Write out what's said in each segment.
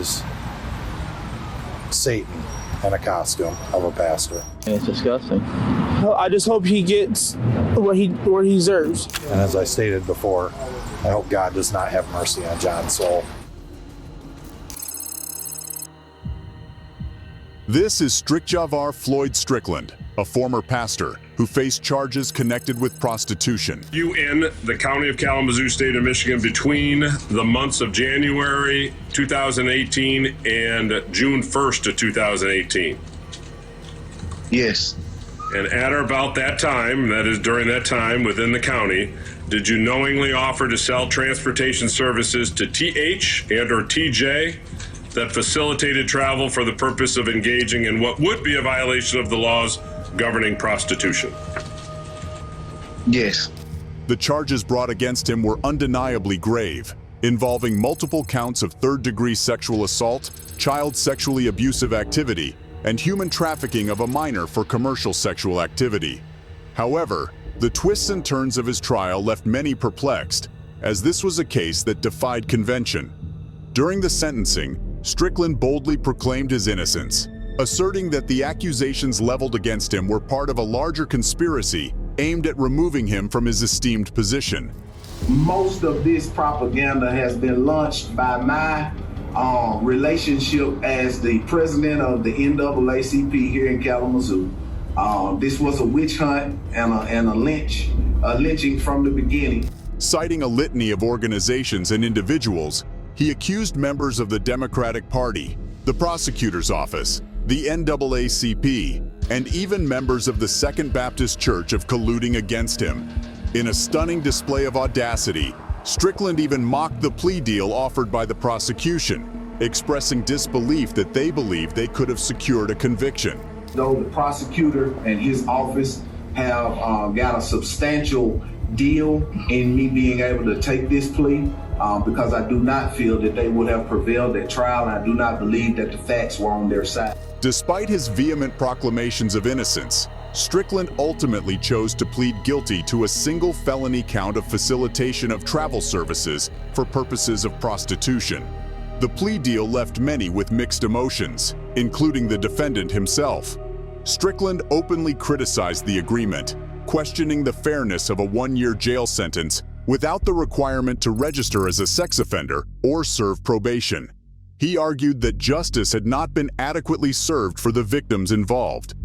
is Satan in a costume of a pastor. It's disgusting. I just hope he gets what he deserves. And as I stated before, I hope God does not have mercy on John's soul. This is Strickjavar Floyd Strickland, a former pastor who faced charges connected with prostitution. You in the county of Kalamazoo, state of Michigan, between the months of January 2018 and June 1st of 2018. Yes. And at or about that time, that is during that time within the county, did you knowingly offer to sell transportation services to TH and or TJ that facilitated travel for the purpose of engaging in what would be a violation of the laws governing prostitution? Yes. The charges brought against him were undeniably grave, involving multiple counts of third-degree sexual assault, child sexually abusive activity, and human trafficking of a minor for commercial sexual activity. However, the twists and turns of his trial left many perplexed, as this was a case that defied convention. During the sentencing, Strickland boldly proclaimed his innocence, asserting that the accusations leveled against him were part of a larger conspiracy aimed at removing him from his esteemed position. Most of this propaganda has been launched by my relationship as the president of the NAACP here in Kalamazoo. This was a witch hunt and a lynching from the beginning. Citing a litany of organizations and individuals, he accused members of the Democratic Party, the prosecutor's office, the NAACP, and even members of the Second Baptist Church of colluding against him. In a stunning display of audacity, Strickland even mocked the plea deal offered by the prosecution, expressing disbelief that they believed they could have secured a conviction. Though the prosecutor and his office have got a substantial deal in me being able to take this plea, because I do not feel that they would have prevailed at trial, and I do not believe that the facts were on their side. Despite his vehement proclamations of innocence, Strickland ultimately chose to plead guilty to a single felony count of facilitation of travel services for purposes of prostitution. The plea deal left many with mixed emotions, including the defendant himself. Strickland openly criticized the agreement, questioning the fairness of a one-year jail sentence without the requirement to register as a sex offender or serve probation. He argued that justice had not been adequately served for the victims involved.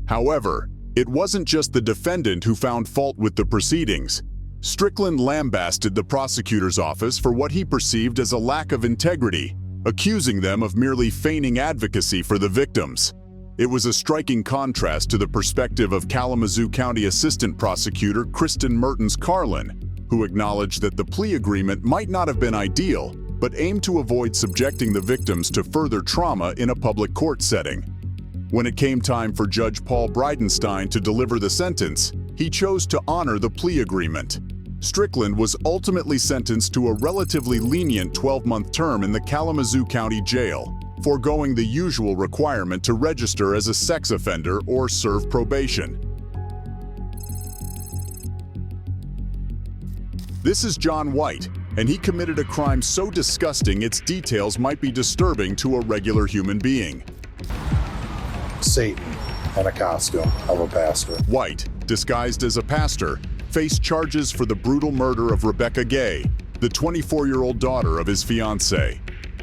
However, it wasn't just the defendant who found fault with the proceedings. Strickland lambasted the prosecutor's office for what he perceived as a lack of integrity, accusing them of merely feigning advocacy for the victims. It was a striking contrast to the perspective of Kalamazoo County Assistant Prosecutor Kristen Mertens Carlin, who acknowledged that the plea agreement might not have been ideal, but aimed to avoid subjecting the victims to further trauma in a public court setting. When it came time for Judge Paul Bridenstine to deliver the sentence, he chose to honor the plea agreement. Strickland was ultimately sentenced to a relatively lenient 12-month term in the Kalamazoo County Jail, foregoing the usual requirement to register as a sex offender or serve probation. This is John White, and he committed a crime so disgusting its details might be disturbing to a regular human being. Satan in a costume of a pastor. White, disguised as a pastor, faced charges for the brutal murder of Rebecca Gay, the 24-year-old daughter of his fiancée.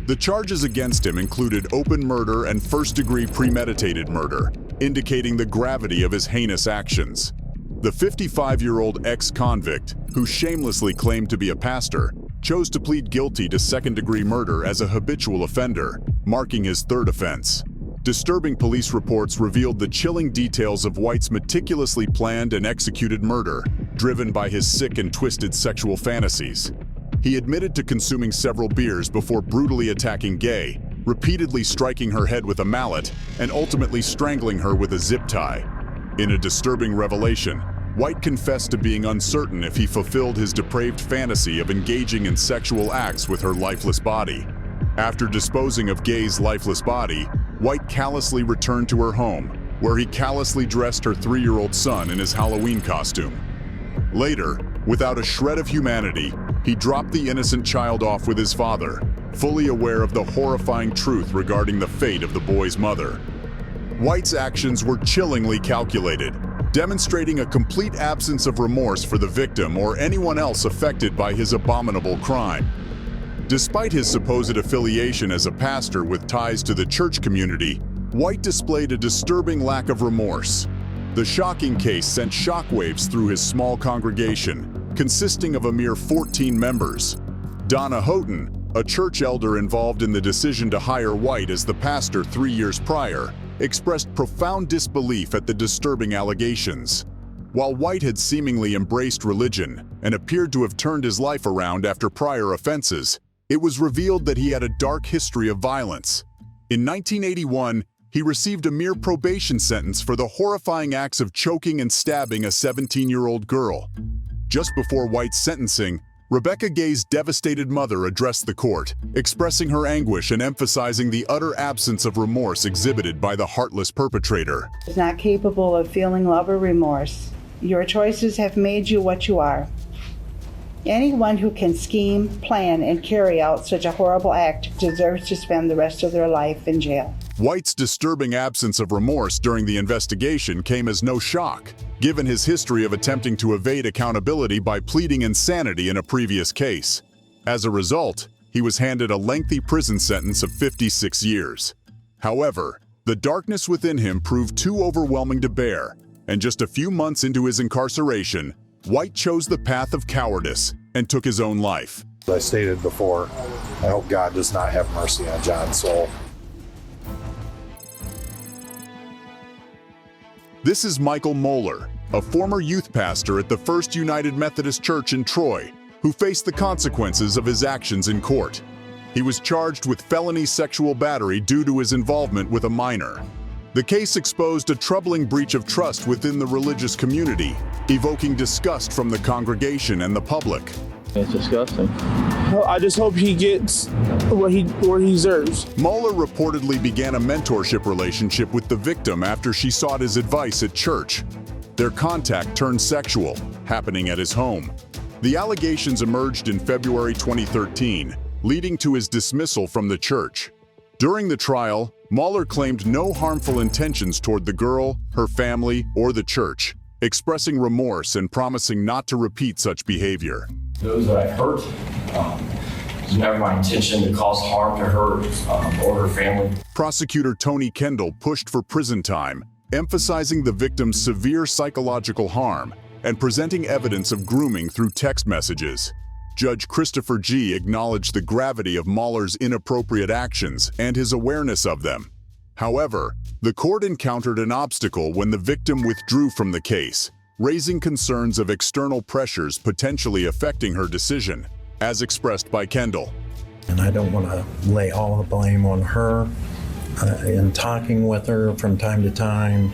The charges against him included open murder and first-degree premeditated murder, indicating the gravity of his heinous actions. The 55-year-old ex-convict, who shamelessly claimed to be a pastor, chose to plead guilty to second-degree murder as a habitual offender, marking his third offense. Disturbing police reports revealed the chilling details of White's meticulously planned and executed murder, driven by his sick and twisted sexual fantasies. He admitted to consuming several beers before brutally attacking Gay, repeatedly striking her head with a mallet, and ultimately strangling her with a zip tie. In a disturbing revelation, White confessed to being uncertain if he fulfilled his depraved fantasy of engaging in sexual acts with her lifeless body. After disposing of Gay's lifeless body, White callously returned to her home, where he callously dressed her 3-year-old son in his Halloween costume. Later, without a shred of humanity, he dropped the innocent child off with his father, fully aware of the horrifying truth regarding the fate of the boy's mother. White's actions were chillingly calculated, demonstrating a complete absence of remorse for the victim or anyone else affected by his abominable crime. Despite his supposed affiliation as a pastor with ties to the church community, White displayed a disturbing lack of remorse. The shocking case sent shockwaves through his small congregation, consisting of a mere 14 members. Donna Houghton, a church elder involved in the decision to hire White as the pastor 3 years prior, expressed profound disbelief at the disturbing allegations. While White had seemingly embraced religion and appeared to have turned his life around after prior offenses, it was revealed that he had a dark history of violence. In 1981, he received a mere probation sentence for the horrifying acts of choking and stabbing a 17-year-old girl. Just before White's sentencing, Rebecca Gay's devastated mother addressed the court, expressing her anguish and emphasizing the utter absence of remorse exhibited by the heartless perpetrator. Is not capable of feeling love or remorse. Your choices have made you what you are. Anyone who can scheme, plan, and carry out such a horrible act deserves to spend the rest of their life in jail. White's disturbing absence of remorse during the investigation came as no shock, given his history of attempting to evade accountability by pleading insanity in a previous case. As a result, he was handed a lengthy prison sentence of 56 years. However, the darkness within him proved too overwhelming to bear, and just a few months into his incarceration, White chose the path of cowardice and took his own life. As I stated before, I hope God does not have mercy on John's soul. This is Michael Moeller, a former youth pastor at the First United Methodist Church in Troy, who faced the consequences of his actions in court. He was charged with felony sexual battery due to his involvement with a minor. The case exposed a troubling breach of trust within the religious community, evoking disgust from the congregation and the public. It's disgusting. I just hope he gets what he deserves. Moeller reportedly began a mentorship relationship with the victim after she sought his advice at church. Their contact turned sexual, happening at his home. The allegations emerged in February 2013, leading to his dismissal from the church. During the trial, Moeller claimed no harmful intentions toward the girl, her family, or the church, expressing remorse and promising not to repeat such behavior. Those that I hurt, it was never my intention to cause harm to her or her family. Prosecutor Tony Kendall pushed for prison time, emphasizing the victim's severe psychological harm and presenting evidence of grooming through text messages. Judge Christopher G. acknowledged the gravity of Moeller's inappropriate actions and his awareness of them. However, the court encountered an obstacle when the victim withdrew from the case, raising concerns of external pressures potentially affecting her decision, as expressed by Kendall. And I don't want to lay all the blame on her. In talking with her from time to time,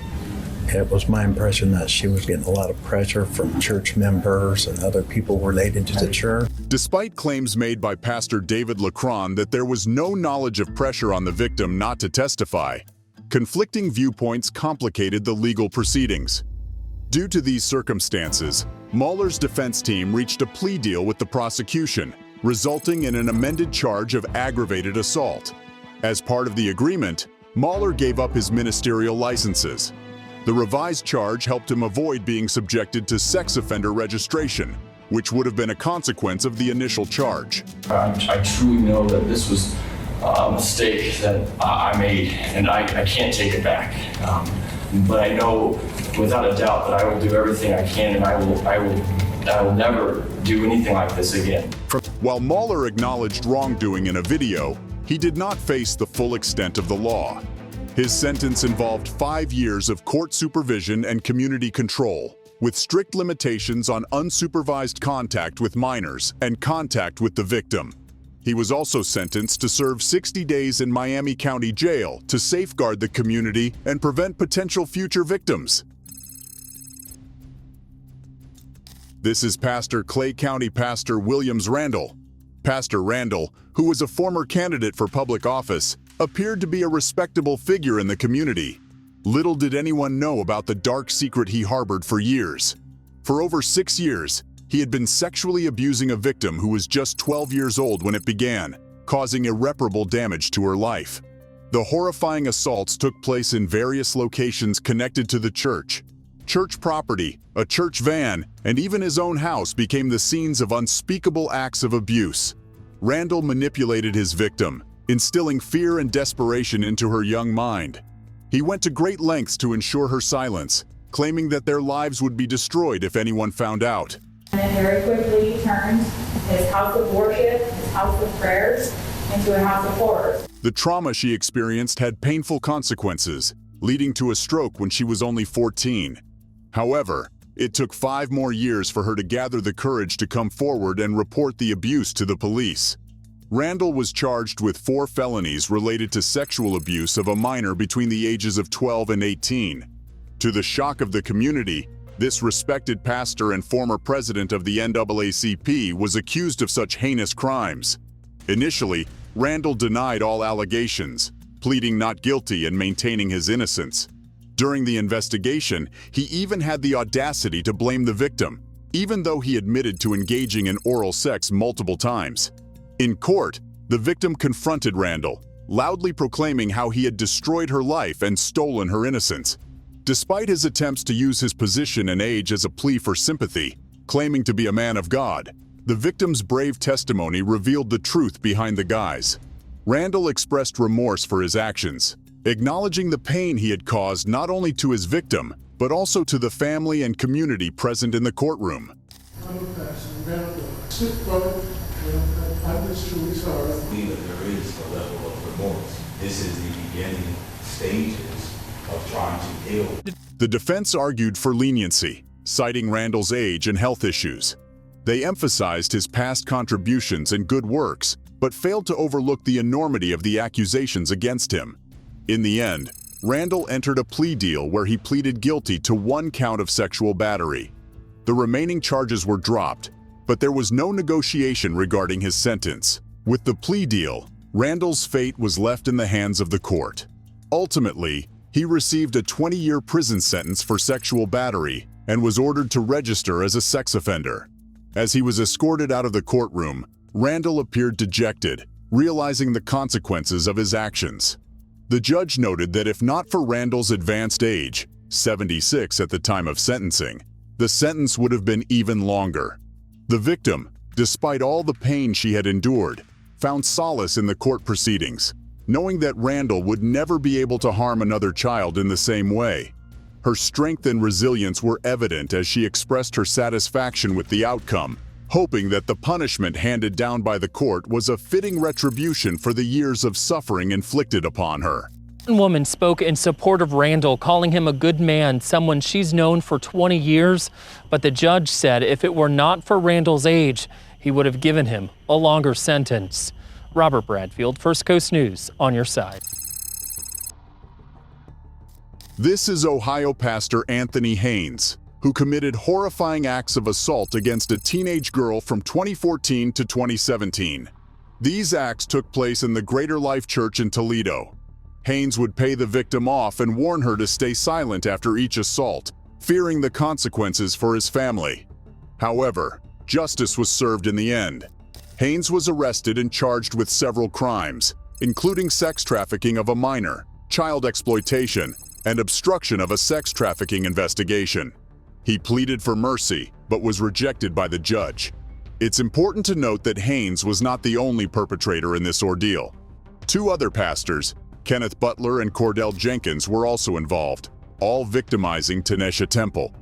it was my impression that she was getting a lot of pressure from church members and other people related to the church. Despite claims made by Pastor David Lacron that there was no knowledge of pressure on the victim not to testify, conflicting viewpoints complicated the legal proceedings. Due to these circumstances, Moeller's defense team reached a plea deal with the prosecution, resulting in an amended charge of aggravated assault. As part of the agreement, Moeller gave up his ministerial licenses. The revised charge helped him avoid being subjected to sex offender registration, which would have been a consequence of the initial charge. I truly know that this was a mistake that I made, and I can't take it back. But I know without a doubt that I will do everything I can, and I will never do anything like this again. While Moeller acknowledged wrongdoing in a video, he did not face the full extent of the law. His sentence involved 5 years of court supervision and community control, with strict limitations on unsupervised contact with minors and contact with the victim. He was also sentenced to serve 60 days in Miami County Jail to safeguard the community and prevent potential future victims. This is Clay County Pastor Williams Randall. Pastor Randall, who was a former candidate for public office, appeared to be a respectable figure in the community. Little did anyone know about the dark secret he harbored for years. For over 6 years, he had been sexually abusing a victim who was just 12 years old when it began, causing irreparable damage to her life. The horrifying assaults took place in various locations connected to the church. Church property, a church van, and even his own house became the scenes of unspeakable acts of abuse. Randall manipulated his victim, instilling fear and desperation into her young mind. He went to great lengths to ensure her silence, claiming that their lives would be destroyed if anyone found out. And it very quickly turned his house of worship, his house of prayers, into a house of horrors. The trauma she experienced had painful consequences, leading to a stroke when she was only 14. However, it took 5 more years for her to gather the courage to come forward and report the abuse to the police. Randall was charged with 4 felonies related to sexual abuse of a minor between the ages of 12 and 18. To the shock of the community, this respected pastor and former president of the NAACP was accused of such heinous crimes. Initially, Randall denied all allegations, pleading not guilty and maintaining his innocence. During the investigation, he even had the audacity to blame the victim, even though he admitted to engaging in oral sex multiple times. In court, the victim confronted Randall, loudly proclaiming how he had destroyed her life and stolen her innocence. Despite his attempts to use his position and age as a plea for sympathy, claiming to be a man of God, the victim's brave testimony revealed the truth behind the guise. Randall expressed remorse for his actions, acknowledging the pain he had caused not only to his victim, but also to the family and community present in the courtroom. I'm just truly sorry. I believe that there is a level of remorse. This is the beginning stages of trying to heal. The defense argued for leniency, citing Randall's age and health issues. They emphasized his past contributions and good works, but failed to overlook the enormity of the accusations against him. In the end, Randall entered a plea deal where he pleaded guilty to 1 count of sexual battery. The remaining charges were dropped, but there was no negotiation regarding his sentence. With the plea deal, Randall's fate was left in the hands of the court. Ultimately, he received a 20-year prison sentence for sexual battery and was ordered to register as a sex offender. As he was escorted out of the courtroom, Randall appeared dejected, realizing the consequences of his actions. The judge noted that if not for Randall's advanced age, 76 at the time of sentencing, the sentence would have been even longer. The victim, despite all the pain she had endured, found solace in the court proceedings, knowing that Randall would never be able to harm another child in the same way. Her strength and resilience were evident as she expressed her satisfaction with the outcome, hoping that the punishment handed down by the court was a fitting retribution for the years of suffering inflicted upon her. One woman spoke in support of Randall, calling him a good man, someone she's known for 20 years. But the judge said if it were not for Randall's age, he would have given him a longer sentence. Robert Bradfield, First Coast News, on your side. This is Ohio pastor Anthony Haynes, who committed horrifying acts of assault against a teenage girl from 2014 to 2017. These acts took place in the Greater Life Church in Toledo. Haynes would pay the victim off and warn her to stay silent after each assault, fearing the consequences for his family. However, justice was served in the end. Haynes was arrested and charged with several crimes, including sex trafficking of a minor, child exploitation, and obstruction of a sex trafficking investigation. He pleaded for mercy, but was rejected by the judge. It's important to note that Haynes was not the only perpetrator in this ordeal. 2 other pastors, Kenneth Butler and Cordell Jenkins, were also involved, all victimizing Tanesha Temple.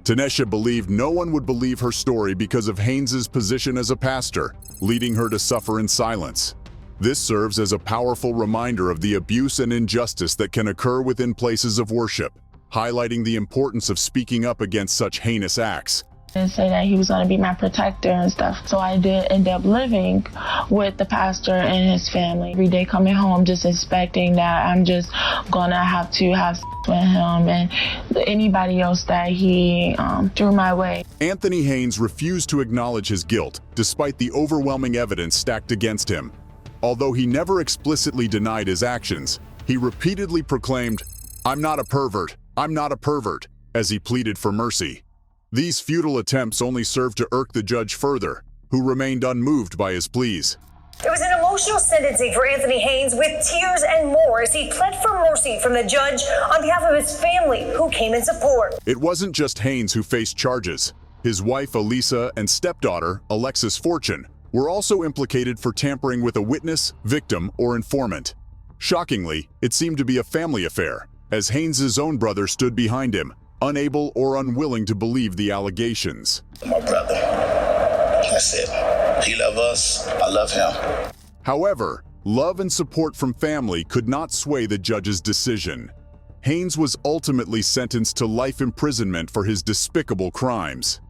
Tanesha believed no one would believe her story because of Haynes's position as a pastor, leading her to suffer in silence. This serves as a powerful reminder of the abuse and injustice that can occur within places of worship, highlighting the importance of speaking up against such heinous acts. And say that he was going to be my protector and stuff. So I did end up living with the pastor and his family. Every day coming home just expecting that I'm just going to have sex with him and anybody else that he threw my way. Anthony Haynes refused to acknowledge his guilt, despite the overwhelming evidence stacked against him. Although he never explicitly denied his actions, he repeatedly proclaimed, "I'm not a pervert, I'm not a pervert," as he pleaded for mercy. These futile attempts only served to irk the judge further, who remained unmoved by his pleas. It was an emotional emotional sentencing for Anthony Haynes with tears and more as he pled for mercy from the judge on behalf of his family who came in support. It wasn't just Haynes who faced charges. His wife, Elisa, and stepdaughter, Alexis Fortune, were also implicated for tampering with a witness, victim, or informant. Shockingly, it seemed to be a family affair, as Haynes' own brother stood behind him, unable or unwilling to believe the allegations. My brother. That's it. He loves us. I love him. However, love and support from family could not sway the judge's decision. Haynes was ultimately sentenced to life imprisonment for his despicable crimes.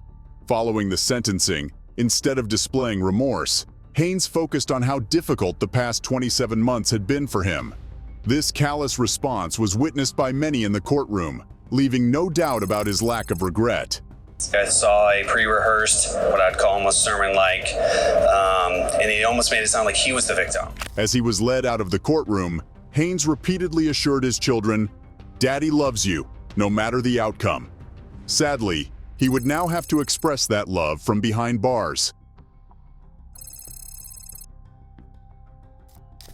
Following the sentencing, instead of displaying remorse, Haynes focused on how difficult the past 27 months had been for him. This callous response was witnessed by many in the courtroom, leaving no doubt about his lack of regret. I saw a pre-rehearsed, what I'd call almost sermon-like, and he almost made it sound like he was the victim. As he was led out of the courtroom, Haynes repeatedly assured his children, "Daddy loves you, no matter the outcome." Sadly, he would now have to express that love from behind bars.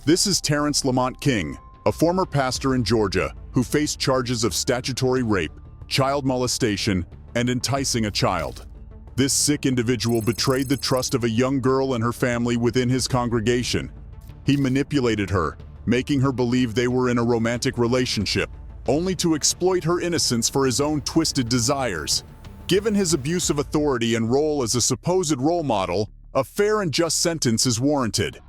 This is Terrence Lamont King, a former pastor in Georgia who faced charges of statutory rape, child molestation, and enticing a child. This sick individual betrayed the trust of a young girl and her family within his congregation. He manipulated her, making her believe they were in a romantic relationship, only to exploit her innocence for his own twisted desires. Given his abuse of authority and role as a supposed role model, a fair and just sentence is warranted.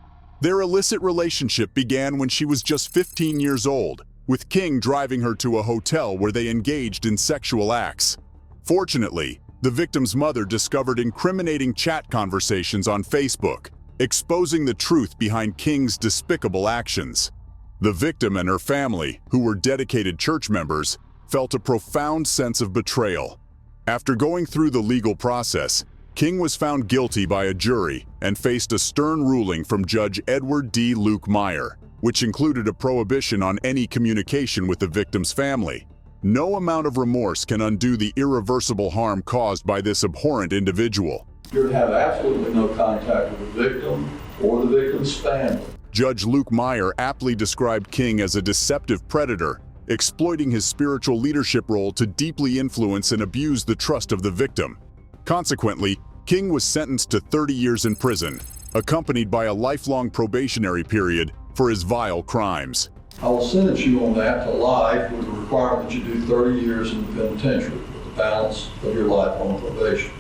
Their illicit relationship began when she was just 15 years old, with King driving her to a hotel where they engaged in sexual acts. Fortunately, the victim's mother discovered incriminating chat conversations on Facebook, exposing the truth behind King's despicable actions. The victim and her family, who were dedicated church members, felt a profound sense of betrayal. After going through the legal process, King was found guilty by a jury and faced a stern ruling from Judge Edward D. Luke Meyer, which included a prohibition on any communication with the victim's family. No amount of remorse can undo the irreversible harm caused by this abhorrent individual. You're to have absolutely no contact with the victim or the victim's family. Judge Luke Meyer aptly described King as a deceptive predator, exploiting his spiritual leadership role to deeply influence and abuse the trust of the victim. Consequently, King was sentenced to 30 years in prison, accompanied by a lifelong probationary period for his vile crimes. I will sentence you on that to life with the requirement that you do 30 years in the penitentiary with the balance of your life on probation.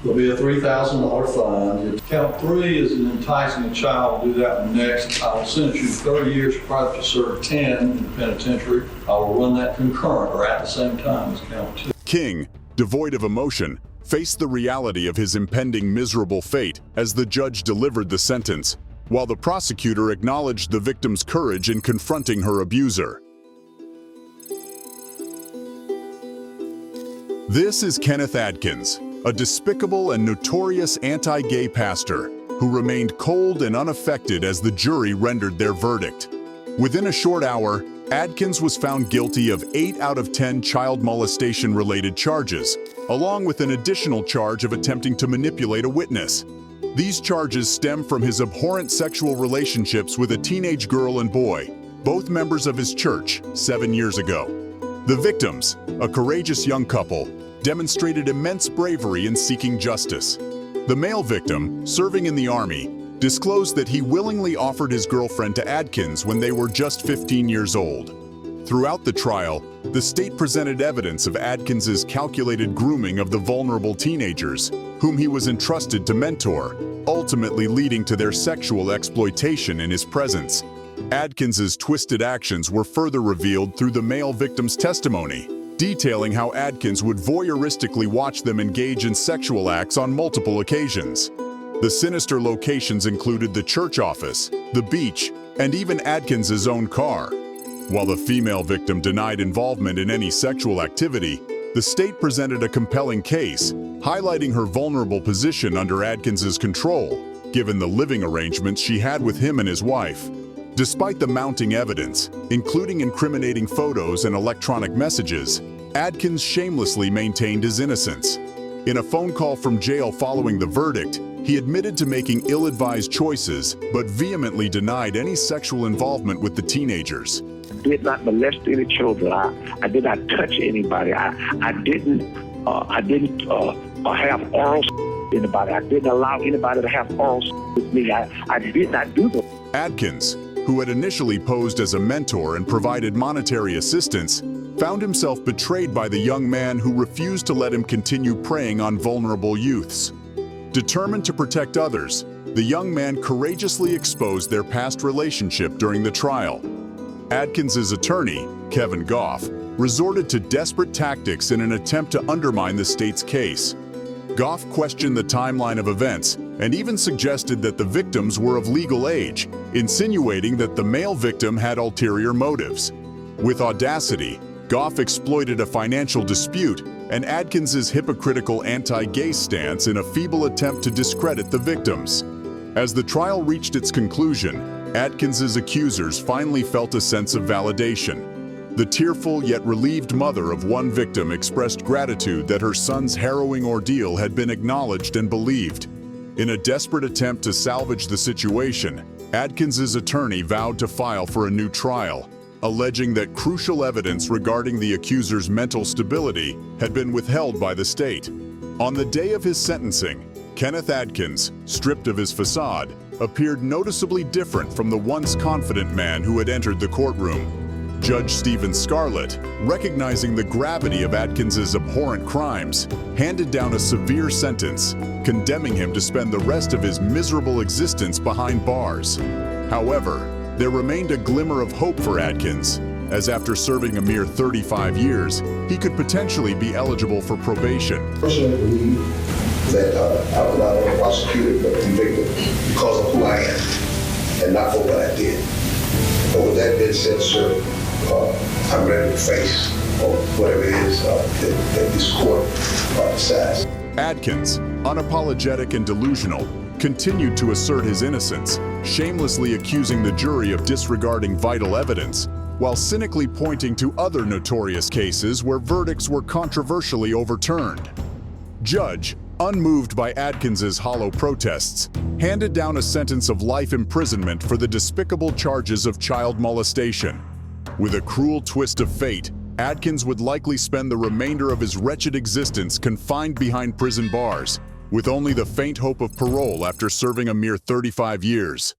There'll be a $3,000 fine. Count 3 is in enticing a child. We'll do that one next. I will sentence you to 30 years required to serve 10 in the penitentiary. I will run that concurrent or at the same time as count 2. King, devoid of emotion, faced the reality of his impending miserable fate as the judge delivered the sentence, while the prosecutor acknowledged the victim's courage in confronting her abuser. This is Kenneth Adkins, a despicable and notorious anti-gay pastor who remained cold and unaffected as the jury rendered their verdict. Within a short hour, Adkins was found guilty of 8 out of 10 child molestation-related charges, along with an additional charge of attempting to manipulate a witness. These charges stem from his abhorrent sexual relationships with a teenage girl and boy, both members of his church, 7 years ago. The victims, a courageous young couple, demonstrated immense bravery in seeking justice. The male victim, serving in the Army, disclosed that he willingly offered his girlfriend to Adkins when they were just 15 years old. Throughout the trial, the state presented evidence of Adkins's calculated grooming of the vulnerable teenagers, whom he was entrusted to mentor, ultimately leading to their sexual exploitation in his presence. Adkins's twisted actions were further revealed through the male victim's testimony, detailing how Adkins would voyeuristically watch them engage in sexual acts on multiple occasions. The sinister locations included the church office, the beach, and even Adkins's own car. While the female victim denied involvement in any sexual activity, the state presented a compelling case, highlighting her vulnerable position under Adkins's control, given the living arrangements she had with him and his wife. Despite the mounting evidence, including incriminating photos and electronic messages, Adkins shamelessly maintained his innocence. In a phone call from jail following the verdict, He admitted to making ill-advised choices, but vehemently denied any sexual involvement with the teenagers. I did not molest any children. I did not touch anybody. I didn't have oral with anybody. I didn't allow anybody to have oral with me. I did not do that. Adkins, who had initially posed as a mentor and provided monetary assistance, found himself betrayed by the young man who refused to let him continue preying on vulnerable youths. Determined to protect others, the young man courageously exposed their past relationship during the trial. Adkins's attorney, Kevin Goff, resorted to desperate tactics in an attempt to undermine the state's case. Goff questioned the timeline of events and even suggested that the victims were of legal age, insinuating that the male victim had ulterior motives. With audacity, Goff exploited a financial dispute and Adkins's hypocritical anti-gay stance in a feeble attempt to discredit the victims. As the trial reached its conclusion, Adkins's accusers finally felt a sense of validation. The tearful yet relieved mother of one victim expressed gratitude that her son's harrowing ordeal had been acknowledged and believed. In a desperate attempt to salvage the situation, Adkins's attorney vowed to file for a new trial, alleging that crucial evidence regarding the accuser's mental stability had been withheld by the state. On the day of his sentencing, Kenneth Adkins, stripped of his facade, appeared noticeably different from the once confident man who had entered the courtroom. Judge Stephen Scarlett, recognizing the gravity of Adkins's abhorrent crimes, handed down a severe sentence, condemning him to spend the rest of his miserable existence behind bars. However, there remained a glimmer of hope for Adkins, as after serving a mere 35 years, he could potentially be eligible for probation. Personally believe that I was not only prosecuted but convicted because of who I am and not for what I did. But with that being said, sir, I'm ready to face whatever it is that this court decides. Adkins, unapologetic and delusional, continued to assert his innocence, shamelessly accusing the jury of disregarding vital evidence, while cynically pointing to other notorious cases where verdicts were controversially overturned. Judge, unmoved by Adkins's hollow protests, handed down a sentence of life imprisonment for the despicable charges of child molestation. With a cruel twist of fate, Adkins would likely spend the remainder of his wretched existence confined behind prison bars, with only the faint hope of parole after serving a mere 35 years.